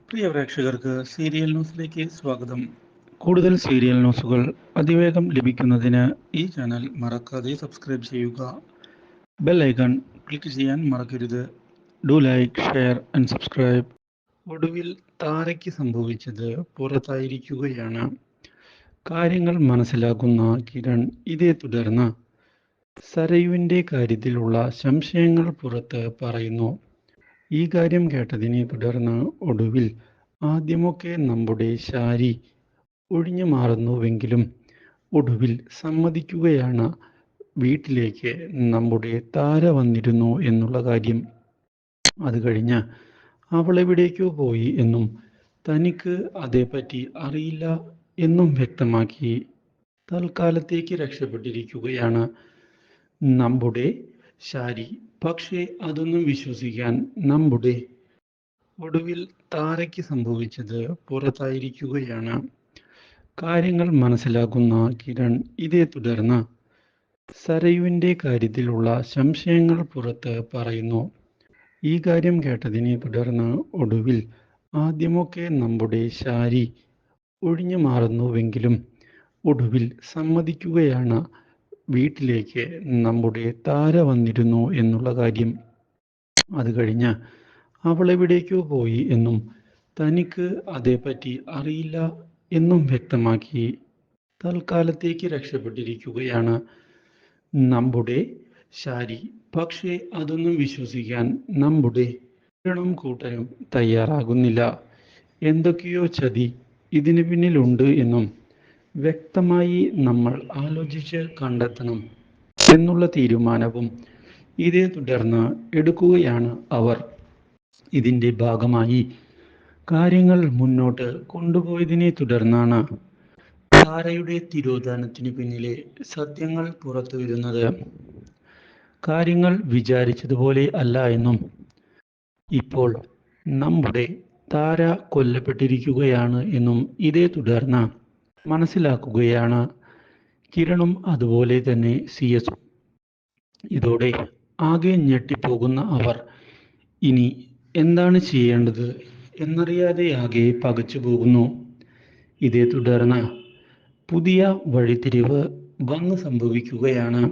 പ്രിയ പ്രേക്ഷകർക്ക് സീരിയൽ ന്യൂസിലേക്ക് സ്വാഗതം. കൂടുതൽ സീരിയൽ ന്യൂസുകൾ അതിവേഗം ലഭിക്കുന്നതിന് ഈ ചാനൽ മറക്കാതെ സബ്സ്ക്രൈബ് ചെയ്യുക. ബെൽ ഐക്കൺ ക്ലിക്ക് ചെയ്യാൻ മറക്കരുത്. Do like, share and subscribe. ഒടുവിൽ താരയ്ക്ക് സംഭവിച്ചത് പുറത്തായിരിക്കുകയാണ്. കാര്യങ്ങൾ മനസ്സിലാക്കുന്ന കിരൺ ഇതേ തുടർന്ന് സരയുവിൻ്റെ കാര്യത്തിലുള്ള സംശയങ്ങൾ പുറത്ത് പറയുന്നു. ഈ കാര്യം കേട്ടതിനെ തുടർന്ന് ഒടുവിൽ ആദ്യമൊക്കെ നമ്മുടെ ശാരി ഒഴിഞ്ഞു മാറുന്നുവെങ്കിലും ഒടുവിൽ സമ്മതിക്കുകയാണ് വീട്ടിലേക്ക് നമ്മുടെ താര വന്നിരുന്നു എന്നുള്ള കാര്യം. അത് കഴിഞ്ഞ് അവളെവിടേക്കോ പോയി എന്നും തനിക്ക് അതേപ്പറ്റി അറിയില്ല എന്നും വ്യക്തമാക്കി തൽക്കാലത്തേക്ക് രക്ഷപ്പെട്ടിരിക്കുകയാണ് നമ്മുടെ ശാരി. പക്ഷേ അതൊന്നും വിശ്വസിക്കാൻ നമ്മുടെ ഒടുവിൽ താരയ്ക്ക് സംഭവിച്ചത് പുറത്തായിരിക്കുകയാണ്. കാര്യങ്ങൾ മനസ്സിലാക്കുന്ന കിരൺ ഇതേ തുടർന്ന് സരയുവിൻ്റെ കാര്യത്തിലുള്ള സംശയങ്ങൾ പുറത്ത് പറയുന്നു. ഈ കാര്യം കേട്ടതിനെ തുടർന്ന് ഒടുവിൽ ആദ്യമൊക്കെ നമ്മുടെ ശാരി ഒഴിഞ്ഞു മാറുന്നുവെങ്കിലും ഒടുവിൽ സമ്മതിക്കുകയാണ് വീട്ടിലേക്ക് നമ്മുടെ താര വന്നിരുന്നു എന്നുള്ള കാര്യം. അത് കഴിഞ്ഞ് അവളെവിടേക്കോ പോയി എന്നും തനിക്ക് അതേപ്പറ്റി അറിയില്ല എന്നും വ്യക്തമാക്കി തൽക്കാലത്തേക്ക് രക്ഷപ്പെട്ടിരിക്കുകയാണ് നമ്മുടെ ശാരി. പക്ഷേ അതൊന്നും വിശ്വസിക്കാൻ നമ്മുടെ കിരണും കൂട്ടരും തയ്യാറാകുന്നില്ല. എന്തൊക്കെയോ ചതി ഇതിന് പിന്നിലുണ്ട് എന്നും വ്യക്തമായി നമ്മൾ ആലോചിച്ച് കണ്ടെത്തണം എന്നുള്ള തീരുമാനവും ഇതേ തുടർന്ന് എടുക്കുകയാണ് അവർ. ഇതിൻ്റെ ഭാഗമായി കാര്യങ്ങൾ മുന്നോട്ട് കൊണ്ടുപോയതിനെ തുടർന്നാണ് താരയുടെ തിരോധാനത്തിന് പിന്നിലെ സത്യങ്ങൾ പുറത്തു വരുന്നത്. കാര്യങ്ങൾ വിചാരിച്ചതുപോലെ അല്ല എന്നും ഇപ്പോൾ നമ്മുടെ താര കൊല്ലപ്പെട്ടിരിക്കുകയാണ് എന്നും ഇതേ തുടർന്ന് മനസ്സിലാക്കുകയാണ് കിരണും അതുപോലെ തന്നെ CS-ഉം. ഇതോടെ ആകെ ഞെട്ടിപ്പോകുന്ന അവർ ഇനി എന്താണ് ചെയ്യേണ്ടത് എന്നറിയാതെ ആകെ പകച്ചു പോകുന്നു. ഇതേ തുടർന്ന് പുതിയ വഴിത്തിരിവ് വന്നു സംഭവിക്കുകയാണ്.